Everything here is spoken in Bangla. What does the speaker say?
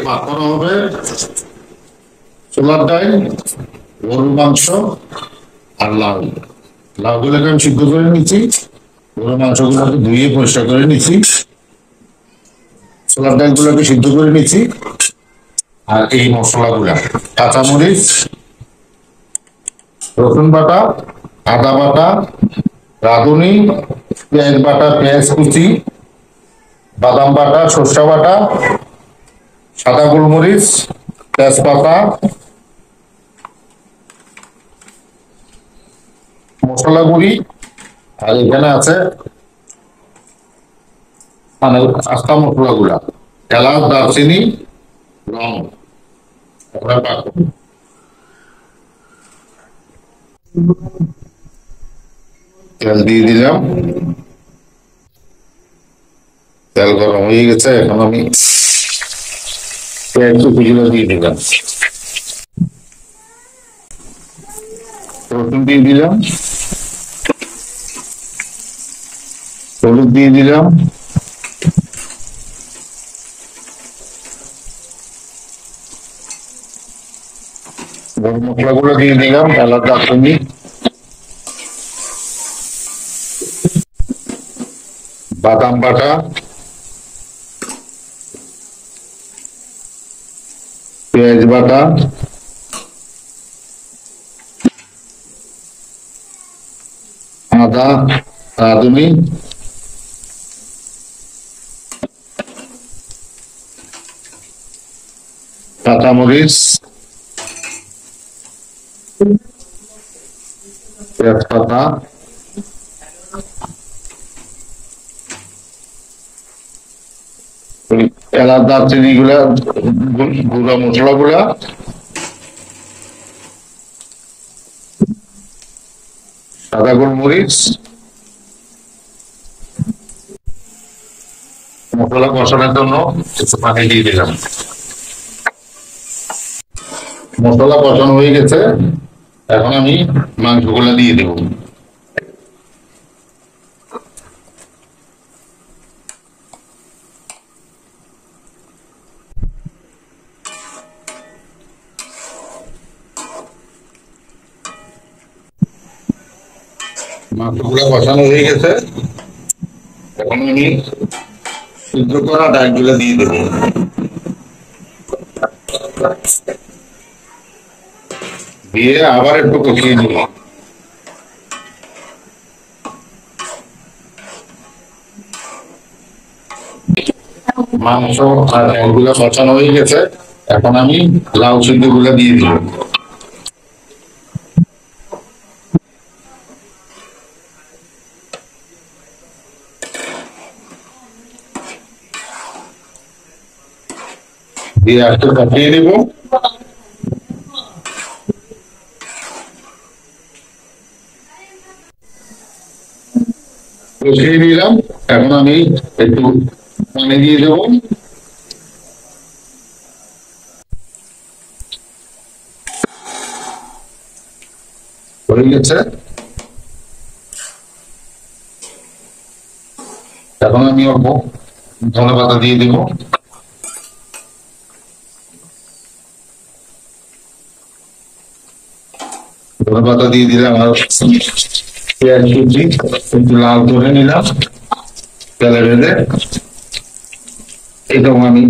মাখানো হবে ছোলার ডাল, গরুর মাংস আর লাউ। লাউগুলোকে আমি সিদ্ধ করে নিচ্ছি, গরুর মাংসগুলোকে ধুয়ে পরিষ্কার করে নিচ্ছি, ছোলার ডালগুলোকে সিদ্ধ করে নিচ্ছি। আর এই মশলাগুলা কাঁচামরিচ, রসুন বাটা, আদা বাটা, রাঁধুনি, পেঁয়াজ বাটা, পেঁয়াজ কুচি, বাদাম বাটা, সরষে বাটা, সাদা গোলমরিচ, তেজপাতা, মশলা গুঁড়ি, আর এখানে আছে মানে আস্তা মশলা গুলা, এলাচ, দারচিনি, লং। তেল দিয়ে দিলাম, তেল গরম হয়ে গেছে। এখন আমি পেঁয়াজ কুচিগুলো দিয়ে দিলাম, রসুন দিয়ে দিলাম, হলুদ দিয়ে দিলাম, গরম মশলাগুলো দিয়ে দিলাম, এলাচ, দারচিনি, বাদাম বাটা, পেঁয়াজ বাটা, আদা, রাঁধুনি, কাঁচামরিচ, তেজপাতা, এলাচ, দারচিনি গুলা, গুঁড়া মশলা গুলা, সাদা গোলমরিচ, মশলা কষানোর জন্য একটু পানি দিয়ে দিলাম। মশলা কষানো হয়ে গেছে, এখন আমি মাংসগুলা দিয়ে দেব। মাংসগুলা কষানো হয়ে গেছে, এখন আমি সিদ্ধ করা ডালগুলা দিয়ে দেব। দিয়ে আবার একটু কষিয়ে নেব। মাংস আর ডালগুলা কষানো হয়ে গেছে, এখন আমি লাউ সিদ্ধ গুলা দিয়ে দিব। দিয়ে একটু কষিয়ে নেব। কষিয়ে নিলাম, এখন আমি একটু পানি দিয়ে দেবো। হয়ে গেছে, এখন আমি অল্প ধনে পাতা দিয়ে দেবো। ধনে পাতা দিয়ে দিলাম, আর পেঁয়াজ কুচি একটু লাল করে নিলাম তেলে ভেজে, এটাও আমি